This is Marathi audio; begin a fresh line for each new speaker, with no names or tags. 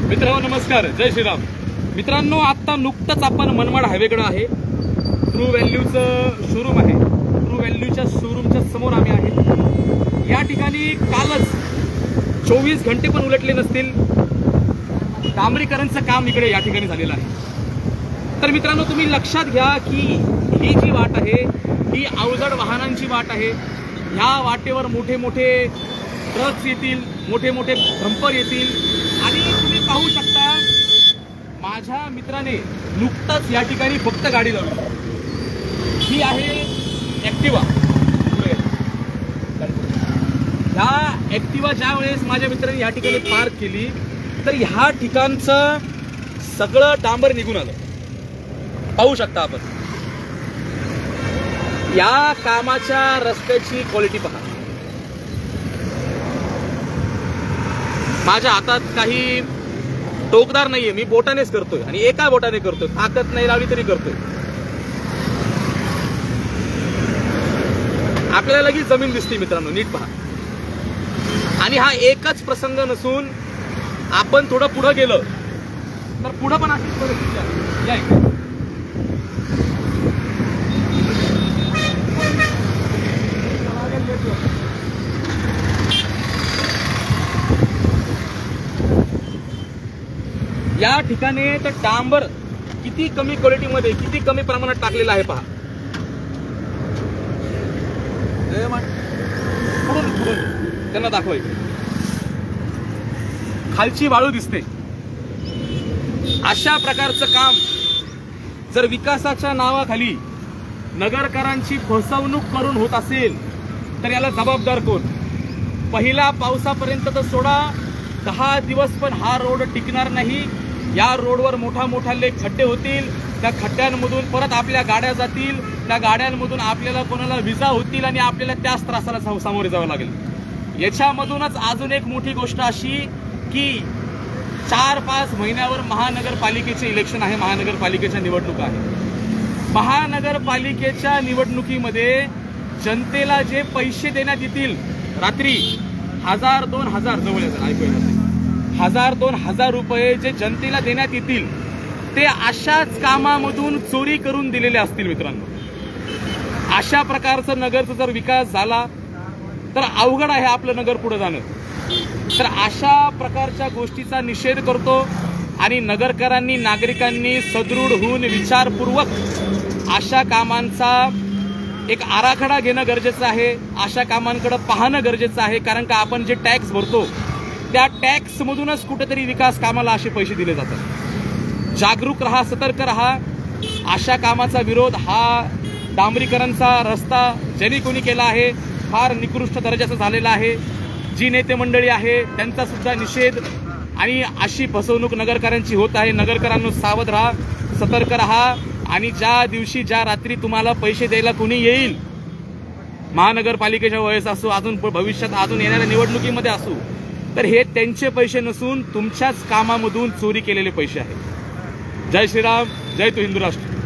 मित्रांनो नमस्कार, जय श्रीराम। मित्रांनो आता नुकतंच आपण मनमाड हायवेकडे आहे, ट्रू व्हॅल्यूचं शोरूम आहे। ट्रू व्हॅल्यूच्या शोरूमच्या समोर आम्ही आहे। या ठिकाणी कालच 24 घंटे पण उलटले नसतील डांबरीकरणचं काम इकडे या ठिकाणी झालेलं आहे। तर मित्रांनो तुम्ही लक्षात घ्या की ही जी वाट आहे ही अवजड वाहनांची वाट आहे। ह्या वाटेवर मोठे मोठे ट्रक्स येतील, मोठे मोठे डंपर येतील आणि तुम्ही पाहू शकता माझ्या मित्राने नुकताच या ठिकाणी फक्त गाडी लावली। ही आहे ॲक्टिवा। ह्या ॲक्टिवा ज्या वेळेस माझ्या मित्राने या ठिकाणी पार्क केली तर ह्या ठिकाणचं सगळं डांबर निघून आलं, पाहू शकता आपण। या कामाच्या रस्त्याची क्वालिटी पहा। माझ्या हातात काही टोकदार नाहीये, मी बोटानेच करतोय आणि एका बोटाने करतोय, ताकद नाही लावली तरी करतोय। आपल्याला लगेच जमीन दिसते मित्रांनो, नीट पहा। आणि हा एकच प्रसंग नसून आपण थोडं पुढे गेलं तर पुढे पण अशीच परिस्थिती आहे। या इकडे या ठिकाणी तर डांबर किती कमी क्वालिटीमध्ये, किती कमी प्रमाणात टाकलेला आहे पहा। त्यांना दाखवायचं, खालची वाळू दिसते। अशा प्रकारचं काम जर विकासाच्या नावाखाली नगरकरांची फसवणूक करून होत असेल तर याला जबाबदार कोण? पहिल्या पावसापर्यंत तर सोडा, 10 दिवस पण हा रोड टिकणार नाही। या रोडवर मोठाले खड्डे होतील, त्या खड्ड्यांमधून परत आपल्या गाड्या जातील, त्या गाड्यांमधून आपल्याला कोणाला विजा होतील आणि आपल्याला त्याच त्रासाला सामोरे जावं लागेल। याच्यामधूनच अजून एक मोठी गोष्ट अशी की 4-5 महिन्यावर महानगरपालिकेचे इलेक्शन आहे, महानगरपालिकेच्या निवडणुका आहे। महानगरपालिकेच्या निवडणुकीमध्ये जनतेला जे पैसे देण्यात येतील, रात्री 1000-2000 जवळ येतात, ऐकू येत नाही, 1000-2000 रुपये जे जनतेला देण्यात येतील ते अशाच कामामधून चोरी करून दिलेले असतील मित्रांनो। अशा प्रकारचं नगरचा जर विकास झाला तर अवघड आहे आपलं नगर पुढे जाणं। तर अशा प्रकारच्या गोष्टीचा निषेध करतो आणि नगरकरांनी, नागरिकांनी सदृढ होऊन विचारपूर्वक अशा कामांचा एक आराखडा घेणं गरजेचं आहे। अशा कामांकडे पाहणं गरजेचं आहे, कारण का आपण जे टॅक्स भरतो त्या टॅक्स मधूनच कुठेतरी विकास कामाला असे पैसे दिले जातात। जागरूक रहा, सतर्क रहा। अशा कामाचा विरोध हा डांबरीकरणचा रस्ता ज्यांनी कोणी केला आहे फार निकृष्ट दर्जाचा झालेला आहे। जी नेते मंडळी आहे त्यांचा सुद्धा निषेध। आणि अशी फसवणूक नगरकरांची होत आहे। नगरकरांनो सावध राहा, सतर्क रहा। आणि ज्या दिवशी, ज्या रात्री तुम्हाला पैसे द्यायला कोणी येईल, महानगरपालिकेच्या वेळेस असो, अजून भविष्यात अजून येणाऱ्या निवडणुकीमध्ये असो, तर हे त्यांचे पैसे नसून तुमच्याच कामामधून चोरी केलेले पैसे आहेत। जय श्रीराम, जय तो हिंदू राष्ट्र।